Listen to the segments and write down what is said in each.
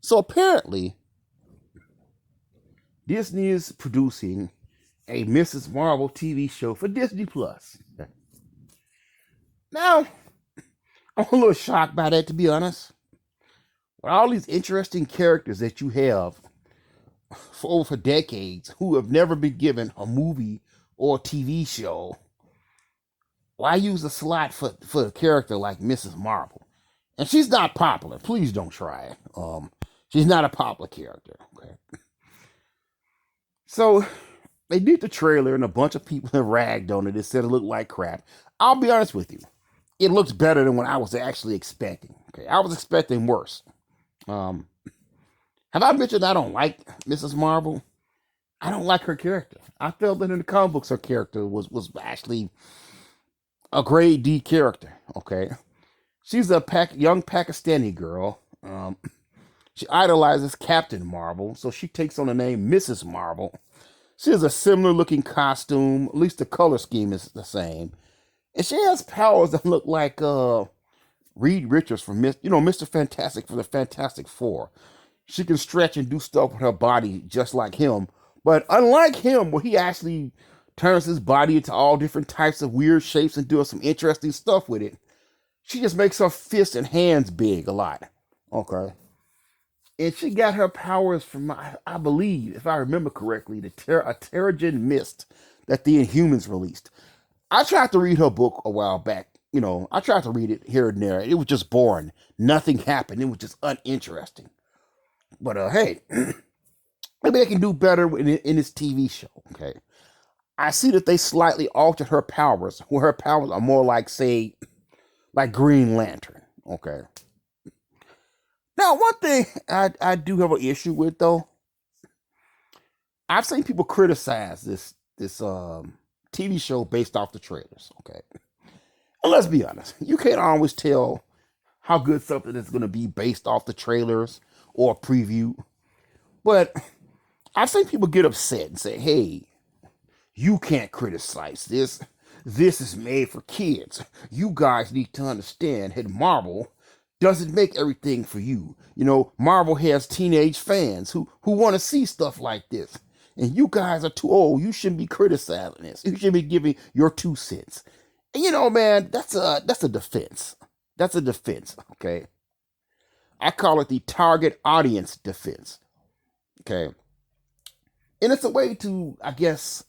So apparently, Disney is producing a Mrs. Marvel TV show for Disney Plus. Now, I'm a little shocked by that, to be honest. With all these interesting characters that you have for decades who have never been given a movie or a TV show, why use a slot for a character like Mrs. Marvel? And she's not popular. Please don't try it. She's not a popular character. Okay. So they did the trailer, and a bunch of people have ragged on it and said it looked like crap. I'll be honest with you. It looks better than what I was actually expecting. Okay. I was expecting worse. Um, have I mentioned I don't like Mrs. Marvel? I don't like her character. I felt that in the comic books her character was actually a grade D character. Okay. She's a young Pakistani girl. She idolizes Captain Marvel, so she takes on the name Mrs. Marvel. She has a similar looking costume, at least the color scheme is the same. And she has powers that look like Reed Richards from Mr. Fantastic for the Fantastic Four. She can stretch and do stuff with her body just like him. But unlike him, where he actually turns his body into all different types of weird shapes and doing some interesting stuff with it, she just makes her fists and hands big a lot. Okay. And she got her powers from, I believe, if I remember correctly, a Terrigen mist that the Inhumans released. I tried to read her book a while back. I tried to read it here and there. It was just boring. Nothing happened. It was just uninteresting. But hey, maybe they can do better in this TV show. Okay. I see that they slightly altered her powers, where her powers are more like, say, like Green Lantern. Okay. Now, one thing I do have an issue with, though, I've seen people criticize this TV show based off the trailers. Okay. And let's be honest, you can't always tell how good something is going to be based off the trailers or a preview. But I've seen people get upset and say, hey, you can't criticize this. This is made for kids. You guys need to understand that Marvel doesn't make everything for you. Marvel has teenage fans who want to see stuff like this. And you guys are too old. You shouldn't be criticizing this. You should be giving your 2 cents. And man, that's a defense. That's a defense, okay? I call it the target audience defense. Okay. And it's a way to, I guess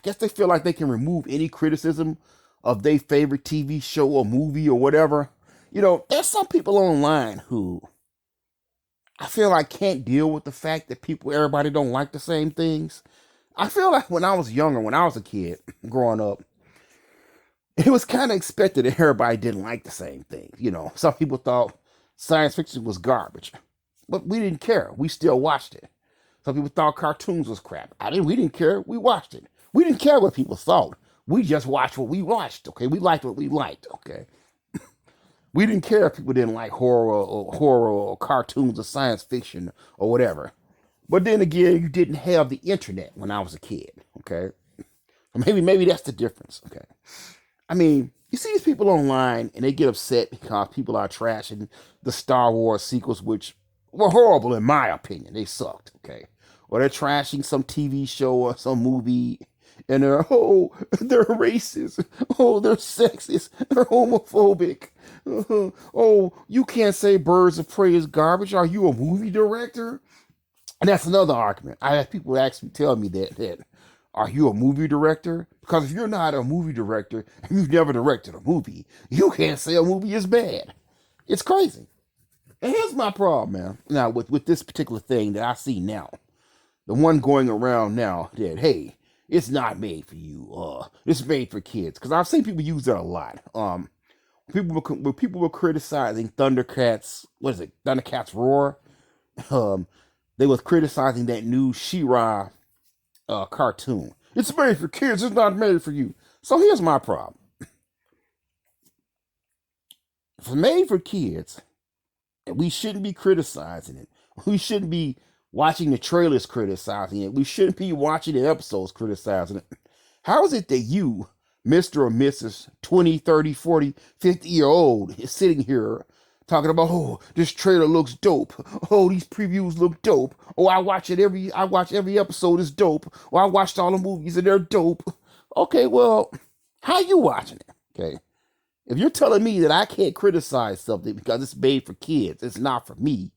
they feel like they can remove any criticism of their favorite TV show or movie or whatever. There's some people online who I feel like can't deal with the fact that everybody don't like the same things. I feel like when I was younger, when I was a kid growing up, it was kind of expected that everybody didn't like the same thing. Some people thought science fiction was garbage, but we didn't care. We still watched it. Some people thought cartoons was crap. We didn't care. We watched it. We didn't care what people thought. We just watched what we watched. Okay, we liked what we liked. Okay, we didn't care if people didn't like horror or cartoons or science fiction or whatever. But then again, you didn't have the internet when I was a kid. Okay, maybe that's the difference. Okay. I mean, you see these people online and they get upset because people are trashing the Star Wars sequels, which were horrible in my opinion. They sucked, okay? Or they're trashing some TV show or some movie and they're racist. Oh, they're sexist. They're homophobic. Oh, you can't say Birds of Prey is garbage. Are you a movie director? And that's another argument. I have people actually tell me that are you a movie director? Because if you're not a movie director and you've never directed a movie, you can't say a movie is bad. It's crazy. And here's my problem, man. Now, with this particular thing that I see now, the one going around now that, hey, it's not made for you. It's made for kids. Because I've seen people use that a lot. People were criticizing Thundercats, what is it? Thundercats Roar. They was criticizing that new she-rah cartoon. It's made for kids. It's not made for you. So here's my problem. If it's made for kids, we shouldn't be criticizing it. We shouldn't be watching the trailers criticizing it. We shouldn't be watching the episodes criticizing it. How is it that you, Mr. or Mrs. 20, 30, 40, 50-year-old, is sitting here talking about, oh, this trailer looks dope. Oh, these previews look dope. Oh, I watch every episode is dope. Oh, I watched all the movies and they're dope. Okay, well, how you watching it? Okay. If you're telling me that I can't criticize something because it's made for kids, it's not for me,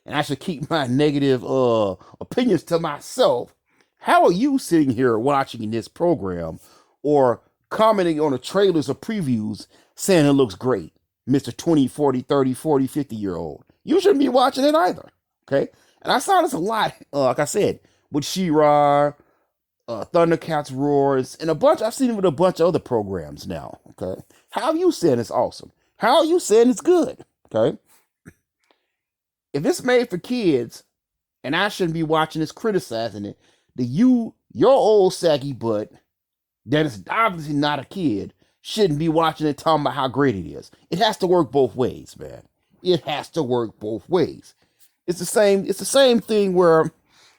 and I should keep my negative opinions to myself, how are you sitting here watching this program or commenting on the trailers or previews saying it looks great? Mr. 20, 40, 30, 40, 50-year-old. You shouldn't be watching it either. Okay? And I saw this a lot, like I said, with she-rah, Thundercats Roars, and I've seen it with a bunch of other programs now. Okay? How are you saying it's awesome? How are you saying it's good? Okay? If it's made for kids, and I shouldn't be watching this criticizing it, then your old saggy butt, that is obviously not a kid, shouldn't be watching it talking about how great it is. It has to work both ways, man. It has to work both ways. It's the same thing where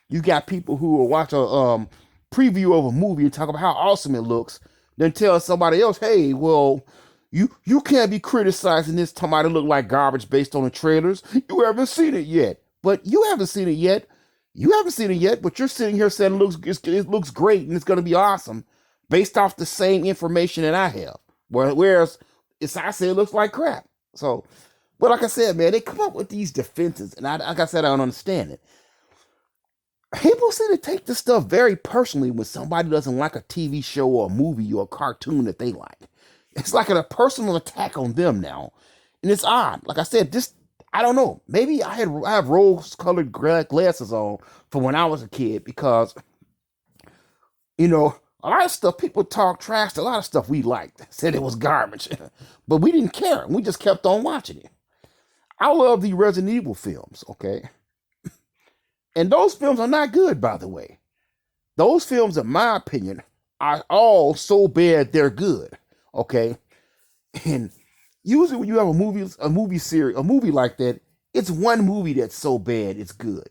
you got people who will watch a preview of a movie and talk about how awesome it looks, then tell somebody else, hey, well, you can't be criticizing this talking about it look like garbage based on the trailers. You haven't seen it yet. But you haven't seen it yet. You haven't seen it yet, but you're sitting here saying it looks great and it's going to be awesome based off the same information that I have. Whereas I say it looks like crap. So, but like I said, man, they come up with these defenses, and like I said, I don't understand it. People seem to take this stuff very personally when somebody doesn't like a TV show or a movie or a cartoon that they like. It's like a personal attack on them now, and it's odd. Like I said, I don't know. Maybe I have rose-colored glasses on for when I was a kid because, a lot of stuff people talk trash. A lot of stuff we liked, said it was garbage, but we didn't care. We just kept on watching it. I love the Resident Evil films, okay? And those films are not good, by the way. Those films, in my opinion, are all so bad they're good, okay? And usually when you have a movie like that, it's one movie that's so bad it's good.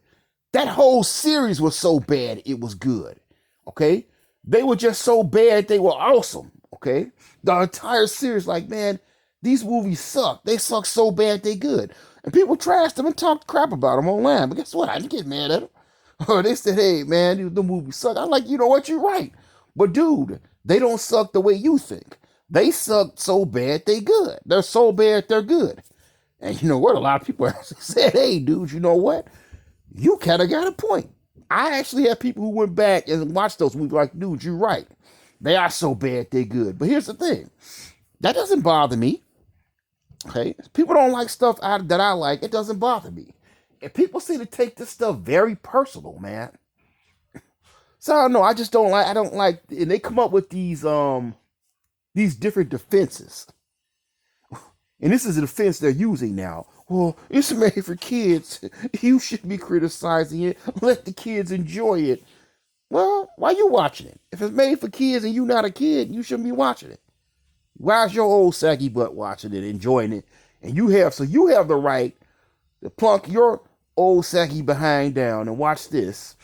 That whole series was so bad it was good, okay? They were just so bad they were awesome, okay? The entire series, like, man, these movies suck. They suck so bad they good. And people trashed them and talked crap about them online. But guess what? I didn't get mad at them. Or they said, hey, man, the movies suck. I'm like, you know what? You're right. But, dude, they don't suck the way you think. They suck so bad they good. They're so bad they're good. And you know what? A lot of people actually said, hey, dude, you know what? You kind of got a point. I actually have people who went back and watched those movies like, dude, you're right. They are so bad they're good. But here's the thing. That doesn't bother me. Okay? People don't like stuff that I like. It doesn't bother me. And people seem to take this stuff very personal, man. So I don't know. I don't like, and they come up with these different defenses. And this is a defense they're using now. Well, it's made for kids. You should be criticizing it. Let the kids enjoy it. Well, why are you watching it? If it's made for kids and you're not a kid, you shouldn't be watching it. Why is your old saggy butt watching it, enjoying it? And you have the right to plunk your old saggy behind down and watch this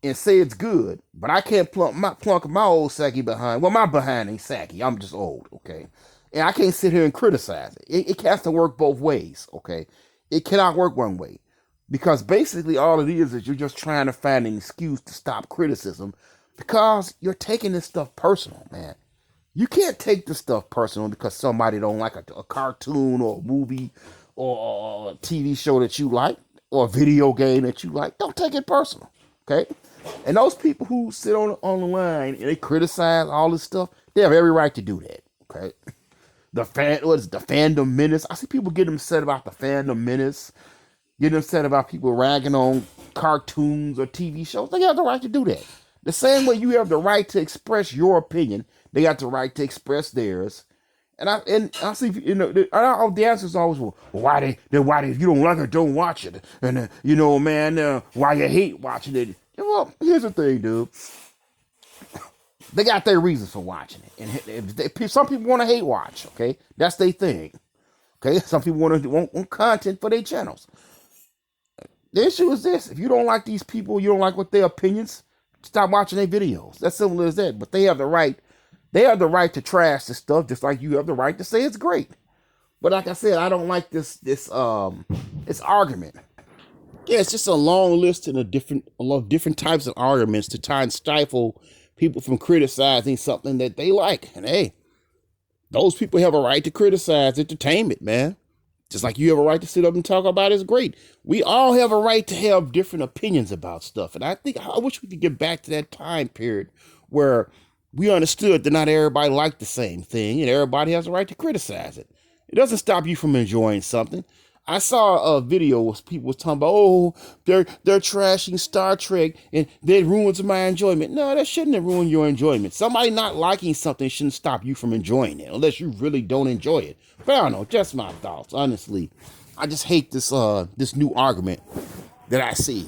and say it's good. But I can't plunk my old saggy behind. Well, my behind ain't saggy. I'm just old, okay? And I can't sit here and criticize it. It has to work both ways, okay? It cannot work one way. Because basically all it is you're just trying to find an excuse to stop criticism because you're taking this stuff personal, man. You can't take this stuff personal because somebody don't like a cartoon or a movie or a TV show that you like or a video game that you like. Don't take it personal, okay? And those people who sit on the line and they criticize all this stuff, they have every right to do that, okay? The fandom menace. I see people getting upset about the fandom menace, getting upset about people ragging on cartoons or TV shows. They have the right to do that. The same way you have the right to express your opinion, they got the right to express theirs. And I see, the answer is always, well, why if you don't like it, don't watch it. And why you hate watching it? Well, here's the thing, dude. They got their reasons for watching it. And some people want to hate watch, okay? That's their thing. Okay? Some people want content for their channels. The issue is this. If you don't like these people, you don't like what their opinions, stop watching their videos. That's simple as that. But they have the right to trash this stuff just like you have the right to say it's great. But like I said, I don't like this argument. Yeah, it's just a long list and a lot of different types of arguments to try and stifle people from criticizing something that they like. And hey, those people have a right to criticize entertainment, man. Just like you have a right to sit up and talk about it's great. We all have a right to have different opinions about stuff. And I wish we could get back to that time period where we understood that not everybody liked the same thing and everybody has a right to criticize it. It doesn't stop you from enjoying something. I saw a video where people was talking about, oh, they're trashing Star Trek and that ruins my enjoyment. No, that shouldn't have ruined your enjoyment. Somebody not liking something shouldn't stop you from enjoying it unless you really don't enjoy it. But I don't know, just my thoughts. Honestly, I just hate this new argument that I see.